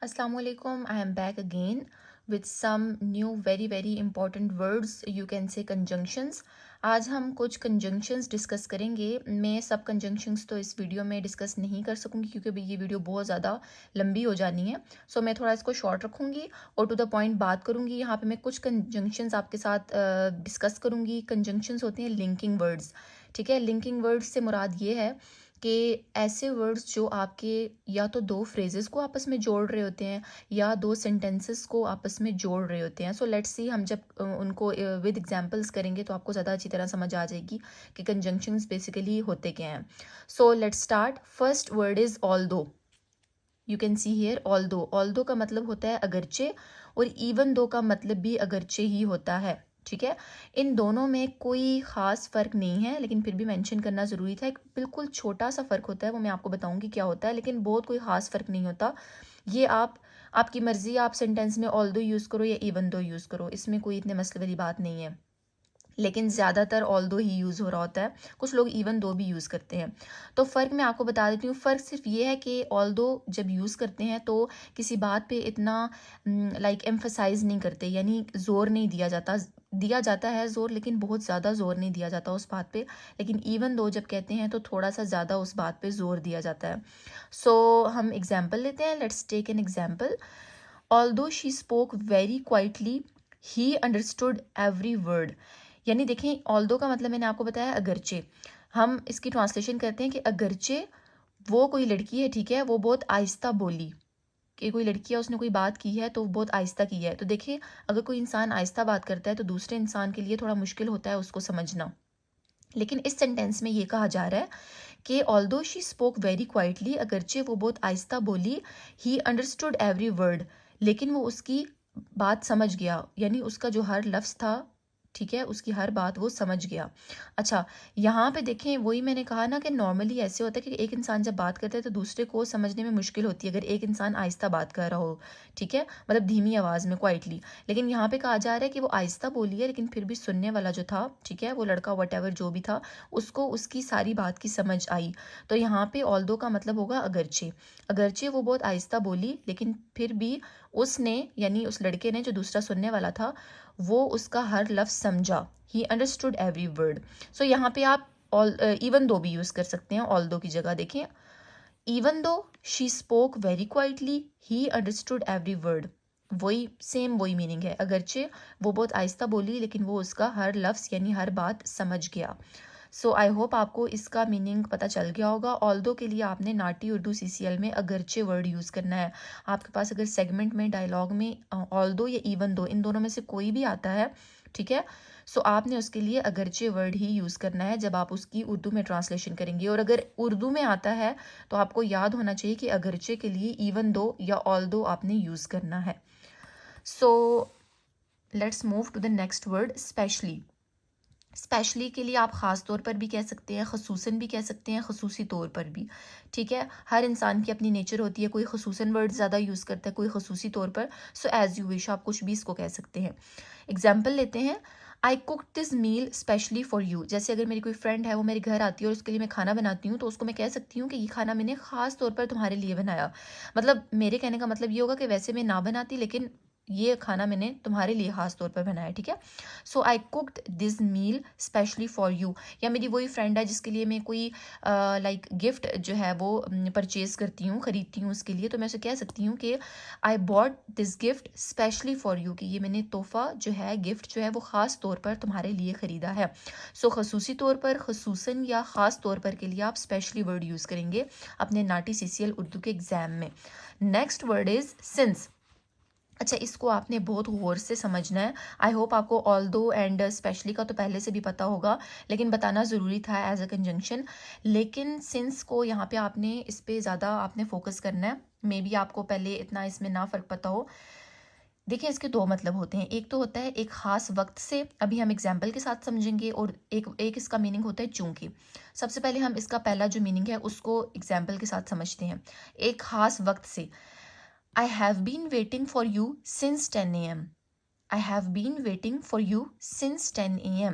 Assalamualaikum. I am back again with some new very important words. You can say conjunctions. आज हम कुछ conjunctions discuss करेंगे. मैं सब conjunctions तो इस वीडियो में डिस्कस नहीं कर सकूंगी क्योंकि अभी ये वीडियो बहुत ज़्यादा लंबी हो जानी है. सो मैं थोड़ा इसको शॉर्ट रखूंगी और टू द पॉइंट बात करूंगी. यहाँ पे मैं कुछ conjunctions आपके साथ डिस्कस करूंगी. conjunctions होते हैं लिंकिंग वर्ड्स. ठीक है, लिंकिंग वर्ड्स से मुराद ये है कि ऐसे वर्ड्स जो आपके या तो दो फ्रेजेस को आपस में जोड़ रहे होते हैं या दो सेंटेंसेस को आपस में जोड़ रहे होते हैं. सो लेट्स सी, हम जब उनको विद एग्जांपल्स करेंगे तो आपको ज़्यादा अच्छी तरह समझ आ जाएगी कि कंजंक्शंस बेसिकली होते क्या हैं. So let's start. First word is although. You can see here although. Although का मतलब होता है अगरचे और इवन दो का मतलब भी अगरचे ही होता है. ठीक है, इन दोनों में कोई ख़ास फ़र्क नहीं है लेकिन फिर भी मेंशन करना ज़रूरी था. एक बिल्कुल छोटा सा फ़र्क होता है, वो मैं आपको बताऊंगी क्या होता है, लेकिन बहुत कोई ख़ास फ़र्क नहीं होता. ये आपकी मर्ज़ी, आप सेंटेंस में ऑल्दो यूज़ करो या इवन दो यूज़ करो, इसमें कोई इतने मसले वाली बात नहीं है. लेकिन ज़्यादातर ऑल्दो ही यूज़ हो रहा होता है. कुछ लोग इवन दो भी यूज़ करते हैं. तो फ़र्क मैं आपको बता देती हूँ. फ़र्क सिर्फ ये है कि ऑल्दो जब यूज़ करते हैं तो किसी बात पे इतना लाइक एम्फसाइज नहीं करते, यानी ज़ोर नहीं दिया जाता. दिया जाता है ज़ोर, लेकिन बहुत ज़्यादा ज़ोर नहीं दिया जाता उस बात पे. लेकिन इवन दो जब कहते हैं तो थोड़ा सा ज़्यादा उस बात पे ज़ोर दिया जाता है. सो हम एग्जाम्पल लेते हैं. Let's take an example. Although she spoke very quietly, he understood every word. यानी देखें, ऑल्दो का मतलब मैंने आपको बताया अगरचे. हम इसकी ट्रांसलेशन करते हैं कि अगरचे वो कोई लड़की है, ठीक है, वो बहुत आहिस्ता बोली. कि कोई लड़की है, उसने कोई बात की है तो वो बहुत आहिस्ता की है. तो देखिए, अगर कोई इंसान आहिस्ता बात करता है तो दूसरे इंसान के लिए थोड़ा मुश्किल होता है उसको समझना. लेकिन इस सेंटेंस में ये कहा जा रहा है कि although she spoke very quietly, अगरचे वो बहुत आहिस्ता बोली, ही अंडरस्टूड एवरी वर्ड, लेकिन वो उसकी बात समझ गया, यानी उसका जो हर लफ्ज़ था, ठीक है, उसकी हर बात वो समझ गया. अच्छा, यहाँ पे देखें, वही मैंने कहा ना कि नॉर्मली ऐसे होता है कि एक इंसान जब बात करता है तो दूसरे को समझने में मुश्किल होती है अगर एक इंसान आहिस्ता बात कर रहा हो. ठीक है, मतलब धीमी आवाज़ में, क्वाइटली. लेकिन यहाँ पे कहा जा रहा है कि वो आहिस्ता बोली है लेकिन फिर भी सुनने वाला जो था, ठीक है, वो लड़का वट जो भी था, उसको उसकी सारी बात की समझ आई. तो यहाँ पे ऑल्दो का मतलब होगा अगरचे. अगरचे वो बहुत आहिस्ता बोली लेकिन फिर भी उसने, यानी उस लड़के ने जो दूसरा सुनने वाला था, वो उसका हर लफ्ज़ समझा. He understood every word. So यहाँ पे आप ऑल इवन दो भी यूज़ कर सकते हैं ऑल्दो की जगह. देखिए, even though she spoke very quietly, he understood every word. वही सेम वही मीनिंग है. अगरचे वो बहुत आहिस्ता बोली लेकिन वो उसका हर लफ्ज़ यानी हर बात समझ गया. सो आई होप आपको इसका मीनिंग पता चल गया होगा. ऑल्दो के लिए आपने नाटी उर्दू सीसीएल में अगरचे वर्ड यूज़ करना है. आपके पास अगर सेगमेंट में, डायलॉग में ऑल्दो या इवन दो, इन दोनों में से कोई भी आता है, ठीक है, सो आपने उसके लिए अगरचे वर्ड ही यूज़ करना है जब आप उसकी उर्दू में ट्रांसलेशन करेंगे. और अगर उर्दू में आता है तो आपको याद होना चाहिए कि अगरचे के लिए इवन दो या ऑल्दो आपने यूज़ करना है. So let's move to the next word, specially. Specially के लिए आप ख़ास तौर पर भी कह सकते हैं, खसूसन भी कह सकते हैं, खसूसी तौर पर भी. ठीक है, हर इंसान की अपनी नेचर होती है. कोई खसूसन वर्ड ज़्यादा यूज़ करता है, कोई खसूसी तौर पर. सो एज़ यू विश, आप कुछ भी इसको कह सकते हैं. एग्जाम्पल लेते हैं. I cook this meal specially for you. जैसे अगर मेरी कोई फ्रेंड है, वो मेरे घर आती है और उसके लिए मैं खाना बनाती हूँ, तो उसको मैं कह सकती हूँ कि ये खाना मैंने ख़ास तौर पर तुम्हारे लिए बनाया. मतलब मेरे कहने का मतलब ये होगा कि वैसे मैं ना बनाती, लेकिन ये खाना मैंने तुम्हारे लिए ख़ास तौर पर बनाया. ठीक है, so I cooked this meal specially for you. या मेरी वही फ्रेंड है जिसके लिए मैं कोई लाइक गिफ्ट जो है वो परचेज़ करती हूँ, ख़रीदती हूँ उसके लिए, तो मैं उसे कह सकती हूँ कि I bought this gift specially for you, कि ये मैंने तोहफ़ा जो है, गिफ्ट जो है, वो ख़ास तौर पर तुम्हारे लिए ख़रीदा है. सो खसूसी तौर पर, खसूसन या ख़ास तौर पर के लिए आप स्पेशली वर्ड यूज़ करेंगे अपने नाटी सीसीएल उर्दू के एग्ज़ाम में. Next word is since. अच्छा, इसको आपने बहुत गौर से समझना है. आई होप आपको ऑल्दो एंड स्पेशली का तो पहले से भी पता होगा, लेकिन बताना ज़रूरी था एज अ कंजंक्शन. लेकिन सिंस को यहाँ पे आपने, इस पे ज़्यादा आपने फोकस करना है. मे बी आपको पहले इतना इसमें ना फ़र्क पता हो. देखिए, इसके दो मतलब होते हैं. एक तो होता है एक ख़ास वक्त से, अभी हम एग्जाम्पल के साथ समझेंगे, और एक एक इसका मीनिंग होता है चूंकि. सबसे पहले हम इसका पहला जो मीनिंग है उसको एग्जाम्पल के साथ समझते हैं. एक ख़ास वक्त से. I have been waiting for you since 10 AM. I have been waiting for you since 10 AM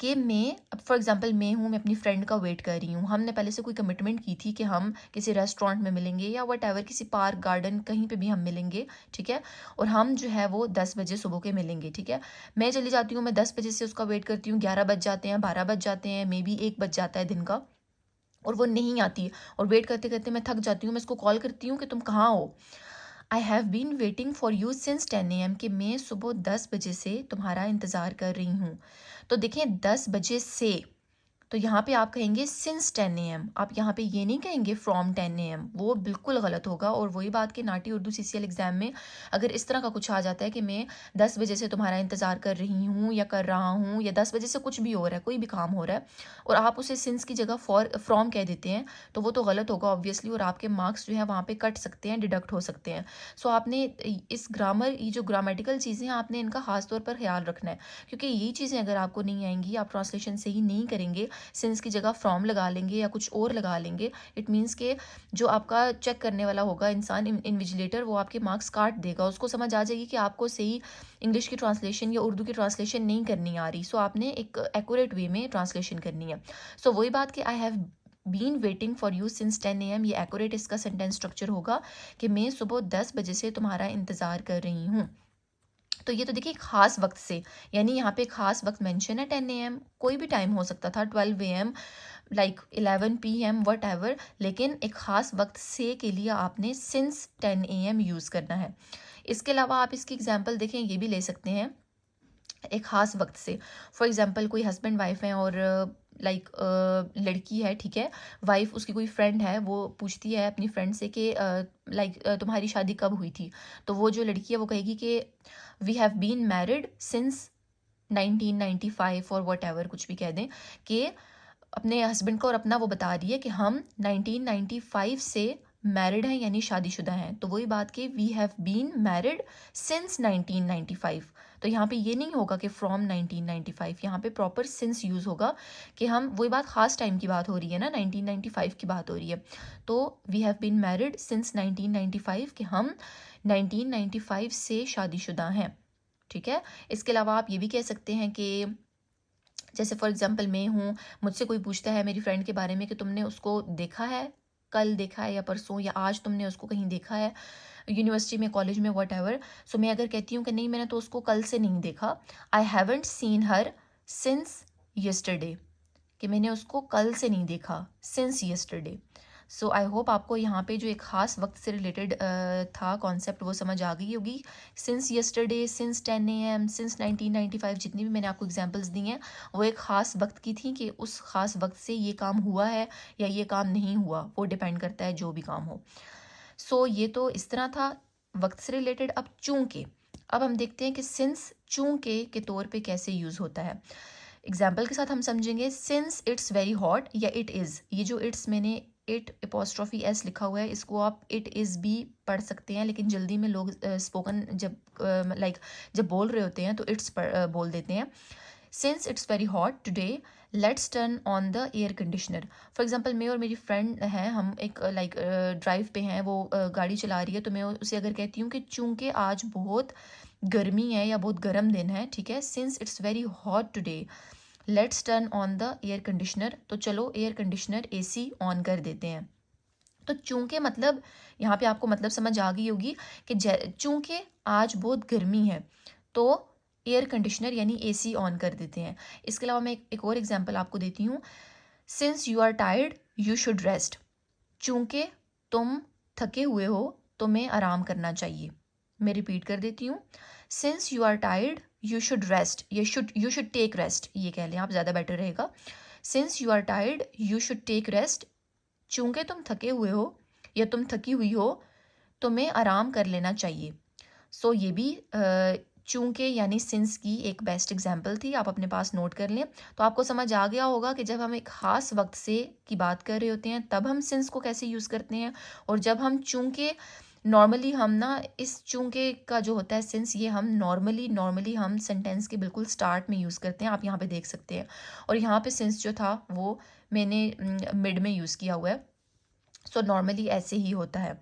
कि मैं, अब फॉर एग्जांपल मैं हूँ, मैं अपनी फ्रेंड का वेट कर रही हूँ। हमने पहले से कोई कमिटमेंट की थी कि हम किसी रेस्टोरेंट में मिलेंगे या वट एवर, किसी पार्क गार्डन कहीं पे भी हम मिलेंगे, ठीक है। और हम जो है वो 10 बजे सुबह के मिलेंगे, ठीक है। मैं चली जाती हूँ, मैं 10 बजे से उसका वेट करती हूँ, 11 बज जाते हैं, 12 बज जाते हैं, मे बी 1 बज जाता है दिन का, और वो नहीं आती। और वेट करते करते मैं थक जाती हूँ, मैं उसको कॉल करती हूँ कि तुम कहाँ हो। I have been waiting for you since 10 AM कि मैं सुबह 10 बजे से तुम्हारा इंतज़ार कर रही हूँ। तो देखें 10 बजे से, तो यहाँ पे आप कहेंगे सिंस 10 AM। आप यहाँ पे ये नहीं कहेंगे फ्रॉम 10 AM, वो बिल्कुल गलत होगा। और वही बात कि नाटी उर्दू CCL एग्ज़ाम में अगर इस तरह का कुछ आ जाता है कि मैं 10 बजे से तुम्हारा इंतज़ार कर रही हूँ या कर रहा हूँ, या 10 बजे से कुछ भी हो रहा है, कोई भी काम हो रहा है, और आप उसे सिंस की जगह फ्रॉम कह देते हैं, तो वो तो गलत होगा ऑब्वियसली, और आपके मार्क्स जो है वहाँ पे कट सकते हैं, डिडक्ट हो सकते हैं। सो आपने इस ग्रामर, ये जो ग्रामेटिकल चीज़ें हैं, आपने इनका खास तौर पर ख्याल रखना है, क्योंकि ये चीज़ें अगर आपको नहीं आएंगी, आप ट्रांसलेशन सही नहीं करेंगे, सिंस की जगह फ्रॉम लगा लेंगे या कुछ और लगा लेंगे, इट मीन्स के जो आपका चेक करने वाला होगा इंसान, इन्विजिलेटर, वो आपके मार्क्स काट देगा। उसको समझ आ जाएगी कि आपको सही इंग्लिश की ट्रांसलेशन या उर्दू की ट्रांसलेशन नहीं करनी आ रही। सो आपने एक एक्यूरेट वे में ट्रांसलेशन करनी है। सो वही बात कि I have been waiting for you since 10 AM, ये एक्यूरेट इसका सेंटेंस स्ट्रक्चर होगा कि मैं सुबह 10 बजे से तुम्हारा इंतज़ार कर रही हूँ। तो ये तो देखिए खास वक्त से, यानी यहाँ पे खास वक्त मेंशन है 10 AM, कोई भी टाइम हो सकता था, 12 AM, like 11 PM, what ever, लेकिन एक ख़ास वक्त से के लिए आपने सिंस 10 AM यूज़ करना है। इसके अलावा आप इसकी एग्जांपल देखें, ये भी ले सकते हैं एक ख़ास वक्त से। फॉर एग्जांपल कोई हस्बैंड वाइफ है और लाइक लड़की है, ठीक है, वाइफ उसकी कोई फ्रेंड है, वो पूछती है अपनी फ्रेंड से कि लाइक तुम्हारी शादी कब हुई थी। तो वो जो लड़की है वो कहेगी कि we have been married since 1995 और वट एवर, कुछ भी कह दें, कि अपने हस्बैंड को और अपना वो बता रही है कि हम 1995 से मैरिड हैं, यानी शादीशुदा हैं। तो वही बात कि we have been married since 1995। तो यहाँ पे ये नहीं होगा कि फ्रॉम 1995, यहाँ पे प्रॉपर सिंस यूज़ होगा कि हम, वही बात ख़ास टाइम की बात हो रही है ना, 1995 की बात हो रही है। तो we have been married since 1995 कि हम 1995 से शादीशुदा हैं, ठीक है। इसके अलावा आप ये भी कह सकते हैं कि जैसे फॉर एग्जांपल मैं हूँ, मुझसे कोई पूछता है मेरी फ्रेंड के बारे में कि तुमने उसको देखा है, कल देखा है या परसों या आज तुमने उसको कहीं देखा है, यूनिवर्सिटी में, कॉलेज में, वट एवर। सो मैं अगर कहती हूँ कि नहीं मैंने तो उसको कल से नहीं देखा, I haven't seen her since yesterday, कि मैंने उसको कल से नहीं देखा, since yesterday. So I hope आपको यहाँ पे जो एक ख़ास वक्त से रिलेटेड था कॉन्सेप्ट वो समझ आ गई होगी। Since yesterday, since 10 AM, since 1995, जितनी भी मैंने आपको एग्जांपल्स दी हैं वो एक ख़ास वक्त की थी कि उस ख़ास वक्त से ये काम हुआ है या ये काम नहीं हुआ, वो डिपेंड करता है जो भी काम हो। सो ये तो इस तरह था वक्त से रिलेटेड। अब चूंकि, अब हम देखते हैं कि सिंस चूंकि के तौर पे कैसे यूज़ होता है। एग्जाम्पल के साथ हम समझेंगे, सिंस इट्स वेरी हॉट या इट इज़, ये जो इट्स मैंने इट एपोस्ट्रॉफी एस लिखा हुआ है, इसको आप इट इज़ भी पढ़ सकते हैं, लेकिन जल्दी में लोग स्पोकन जब लाइक जब बोल रहे होते हैं तो इट्स बोल देते हैं। Since it's very hot today let's turn on the air conditioner. For example मैं और मेरी फ्रेंड हैं, हम एक लाइक ड्राइव पे हैं, वो गाड़ी चला रही है, तो मैं उसे अगर कहती हूँ कि चूंकि आज बहुत गर्मी है या बहुत गर्म दिन है, ठीक है, since it's very hot today let's turn on the air conditioner, तो चलो एयर कंडीशनर AC ऑन कर देते हैं। तो चूंकि मतलब यहाँ पे आपको मतलब समझ आ गई होगी कि चूंकि आज बहुत गर्मी है तो एयर कंडीशनर यानी AC ऑन कर देते हैं। इसके अलावा मैं एक और एग्जांपल आपको देती हूँ, since you are tired you should rest, चूंकि तुम थके हुए हो तुम्हें आराम करना चाहिए। मैं रिपीट कर देती हूँ, since you are tired you should rest, ये यू शुड टेक रेस्ट, ये कह लें आप, ज़्यादा बेटर रहेगा। Since you are tired you should take rest, चूंकि तुम थके हुए हो या तुम थकी हुई हो तुम्हें आराम कर लेना चाहिए। सो ये भी चूंकि यानी सिंस की एक बेस्ट एग्जांपल थी, आप अपने पास नोट कर लें। तो आपको समझ आ गया होगा कि जब हम एक ख़ास वक्त से की बात कर रहे होते हैं तब हम सिंस को कैसे यूज़ करते हैं, और जब हम चूंकि, नॉर्मली हम ना इस चूंकि का जो होता है सिंस, ये हम नॉर्मली हम सेंटेंस के बिल्कुल स्टार्ट में यूज़ करते हैं, आप यहाँ पे देख सकते हैं। और यहाँ पे सिंस जो था वो मैंने मिड में यूज़ किया हुआ है। सो नॉर्मली ऐसे ही होता है।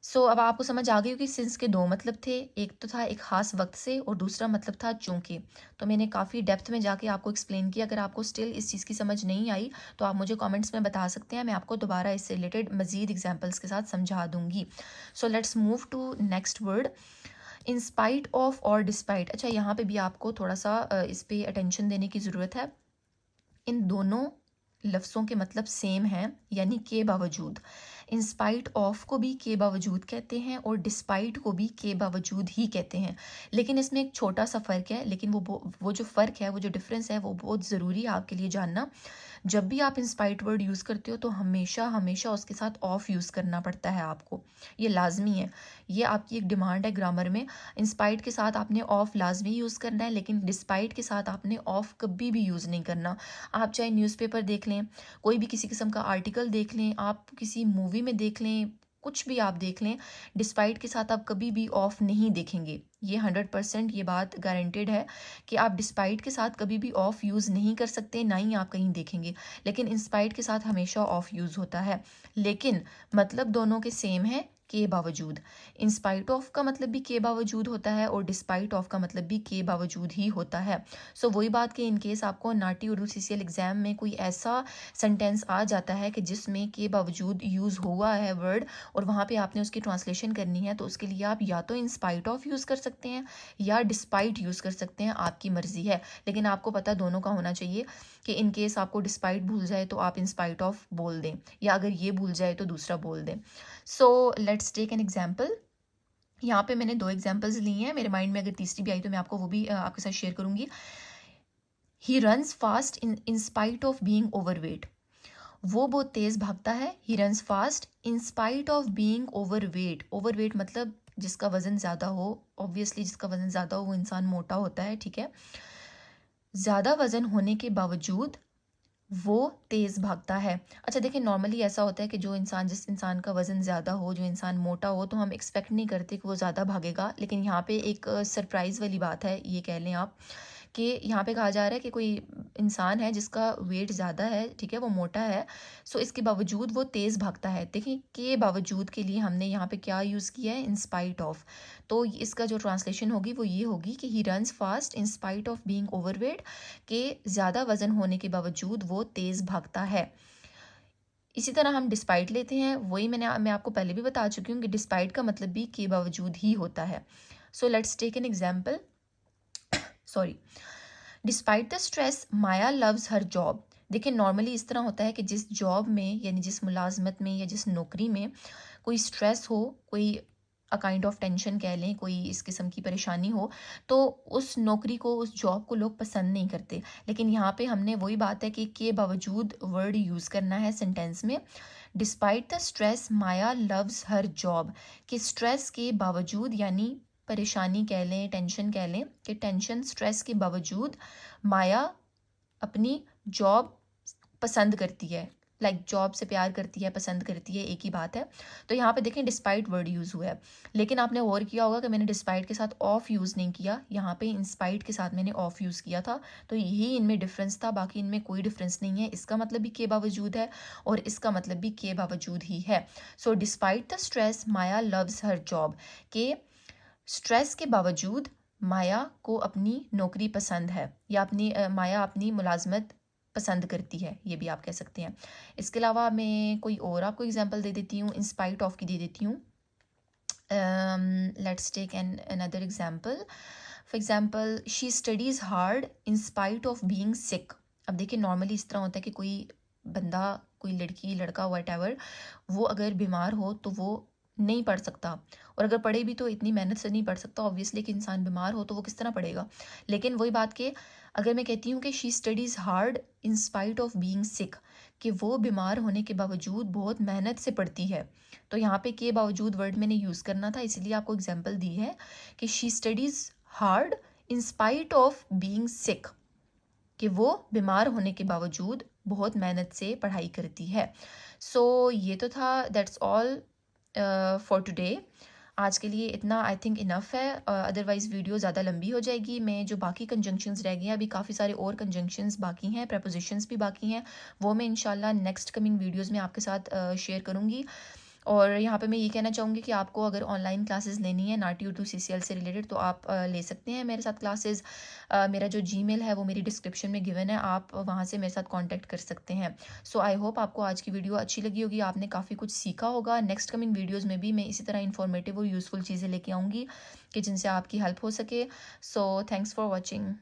सो अब आपको समझ आ गई होगी सिंस के दो मतलब थे, एक तो था एक ख़ास वक्त से और दूसरा मतलब था चूँकि। तो मैंने काफ़ी डेप्थ में जाके आपको एक्सप्लेन किया। अगर आपको स्टिल इस चीज़ की समझ नहीं आई तो आप मुझे कमेंट्स में बता सकते हैं, मैं आपको दोबारा इससे रिलेटेड मज़ीद एग्जांपल्स के साथ समझा दूँगी। So let's move to next word, in spite of और डिस्पाइट। अच्छा, यहाँ पे भी आपको थोड़ा सा इस पे अटेंशन देने की ज़रूरत है। इन दोनों लफ्ज़ों के मतलब सेम हैं, यानी के बावजूद। इन स्पाइट ऑफ को भी के बावजूद कहते हैं और डिस्पाइट को भी के बावजूद ही कहते हैं। लेकिन इसमें एक छोटा सा फ़र्क है, लेकिन वो जो फ़र्क है, वो जो डिफरेंस है, वो बहुत ज़रूरी है आपके लिए जानना। जब भी आप इंस्पाइट वर्ड यूज़ करते हो तो हमेशा हमेशा उसके साथ ऑफ यूज़ करना पड़ता है आपको, ये लाजमी है। ये आपकी एक डिमांड है ग्रामर में। इंस्पाइट के साथ आपने ऑफ लाजमी यूज़ करना है, लेकिन डिस्पाइट के साथ आपने ऑफ कभी भी यूज़ नहीं करना। आप चाहे न्यूज़पेपर देख लें, कोई भी किसी किस्म का आर्टिकल देख लें, आप किसी मूवी में देख लें, कुछ भी आप देख लें, डिस्पाइट के साथ आप कभी भी ऑफ नहीं देखेंगे। ये 100% ये बात गारंटेड है कि आप डिस्पाइट के साथ कभी भी ऑफ यूज़ नहीं कर सकते, ना ही आप कहीं देखेंगे। लेकिन इंस्पाइट के साथ हमेशा ऑफ यूज़ होता है, लेकिन मतलब दोनों के सेम है, के बावजूद। इंस्पाइट ऑफ का मतलब भी के बावजूद होता है और डिस्पाइट ऑफ का मतलब भी के बावजूद ही होता है। सो वही बात कि इन केस आपको नाटी उर्दू सीसीएल एग्जाम में कोई ऐसा सेंटेंस आ जाता है कि जिसमें के बावजूद यूज़ हुआ है वर्ड और वहाँ पे आपने उसकी ट्रांसलेशन करनी है, तो उसके लिए आप या तो इन स्पाइट ऑफ यूज़ कर सकते हैं या डिस्पाइट यूज़ कर सकते हैं, आपकी मर्ज़ी है। लेकिन आपको पता दोनों का होना चाहिए कि इन केस आपको डिस्पाइट भूल जाए तो आप इन स्पाइट ऑफ बोल दें, या अगर ये भूल जाए तो दूसरा बोल दें। So let's take an example. यहाँ पे मैंने दो एग्जाम्पल्स ली हैं, मेरे माइंड में अगर तीसरी भी आई तो मैं आपको वो भी आपके साथ शेयर करूंगी। He runs fast in spite of being overweight. वो बहुत तेज भागता है। He runs fast in spite of being overweight. Overweight मतलब जिसका वजन ज़्यादा हो। ऑब्वियसली जिसका वजन ज़्यादा हो वो इंसान मोटा होता है, ठीक है। ज़्यादा वजन होने के बावजूद वो तेज़ भागता है। अच्छा देखिए, नॉर्मली ऐसा होता है कि जिस इंसान का वज़न ज़्यादा हो, जो इंसान मोटा हो, तो हम एक्सपेक्ट नहीं करते कि वो ज़्यादा भागेगा। लेकिन यहाँ पे एक सरप्राइज़ वाली बात है, ये कह लें आप कि यहाँ पे कहा जा रहा है कि कोई इंसान है जिसका वेट ज़्यादा है, ठीक है, वो मोटा है। सो इसके बावजूद वो तेज़ भागता है। देखिए, के बावजूद के लिए हमने यहाँ पे क्या यूज़ किया है, इन स्पाइट ऑफ। तो इसका जो ट्रांसलेशन होगी वो ये होगी कि he runs fast in spite of being overweight, के ज़्यादा वज़न होने के बावजूद वो तेज़ भागता है। इसी तरह हम डिस्पाइट लेते हैं, वही मैं आपको पहले भी बता चुकी हूँ कि डिस्पाइट का मतलब भी के बावजूद ही होता है। So let's take an example. Sorry. Despite the stress Maya loves her job. देखिए, नॉर्मली इस तरह होता है कि जिस जॉब में, यानी जिस मुलाजमत में या जिस नौकरी में कोई स्ट्रेस हो, कोई अ काइंड ऑफ टेंशन कह लें, कोई इस किस्म की परेशानी हो, तो उस नौकरी को, उस जॉब को लोग पसंद नहीं करते। लेकिन यहाँ पे हमने वही बात है कि के बावजूद वर्ड यूज़ करना है सेंटेंस में। Despite the stress Maya loves her job, कि स्ट्रेस के बावजूद, यानी परेशानी कह लें, टेंशन कह लें, कि टेंशन स्ट्रेस के बावजूद माया अपनी जॉब पसंद करती है। लाइक जॉब से प्यार करती है, पसंद करती है, एक ही बात है। तो यहाँ पे देखें डिस्पाइट वर्ड यूज़ हुआ है, लेकिन आपने और किया होगा कि मैंने डिस्पाइट के साथ ऑफ यूज़ नहीं किया, यहाँ पे इंस्पाइट के साथ मैंने ऑफ यूज़ किया था। तो यही इनमें डिफरेंस था, बाकी इनमें कोई डिफरेंस नहीं है। इसका मतलब भी के बावजूद है और इसका मतलब भी के बावजूद ही है। So despite the stress Maya loves her job, के स्ट्रेस के बावजूद माया को अपनी नौकरी पसंद है, या माया अपनी मुलाजमत पसंद करती है, ये भी आप कह सकते हैं। इसके अलावा मैं कोई और आपको एग्जांपल दे देती हूँ, इंस्पाइट ऑफ की दे देती हूँ। Let's take another example. For example, she studies hard in spite of being sick. अब देखिए, नॉर्मली इस तरह होता है कि कोई बंदा, कोई लड़की, लड़का, व्हाटएवर, वो अगर बीमार हो तो वो नहीं पढ़ सकता, और अगर पढ़े भी तो इतनी मेहनत से नहीं पढ़ सकता। ऑब्वियसली कि इंसान बीमार हो तो वो किस तरह पढ़ेगा। लेकिन वही बात कि अगर मैं कहती हूँ कि she studies hard in spite of being sick, कि वो बीमार होने के बावजूद बहुत मेहनत से पढ़ती है, तो यहाँ पे के बावजूद वर्ड मैंने यूज़ करना था, इसलिए आपको एग्जांपल दी है कि she studies hard in spite of being sick, कि वो बीमार होने के बावजूद बहुत मेहनत से पढ़ाई करती है। सो ये तो था, दैट्स ऑल फॉर टुडे। आज के लिए इतना आई थिंक इनफ है, अदरवाइज़ वीडियो ज़्यादा लंबी हो जाएगी। मैं जो बाकी कंजंक्शंस रह गए हैं, अभी काफ़ी सारे और कंजंक्शंस बाकी हैं, प्रपोजिशंस भी बाकी हैं, वो मैं इंशाल्लाह नेक्स्ट कमिंग वीडियोज़ में आपके साथ शेयर करूँगी। और यहाँ पे मैं ये कहना चाहूँगी कि आपको अगर ऑनलाइन क्लासेस लेनी है नाटी उर्दू सीसीएल से रिलेटेड तो आप ले सकते हैं मेरे साथ क्लासेस। मेरा जो जीमेल है वो मेरी डिस्क्रिप्शन में गिवन है, आप वहाँ से मेरे साथ कांटेक्ट कर सकते हैं। सो आई होप आपको आज की वीडियो अच्छी लगी होगी, आपने काफ़ी कुछ सीखा होगा। नेक्स्ट कमिंग वीडियोज़ में भी मैं इसी तरह इन्फॉर्मेटिव और यूज़फुल चीज़ें लेके आऊँगी कि जिनसे आपकी हेल्प हो सके। So thanks for watching.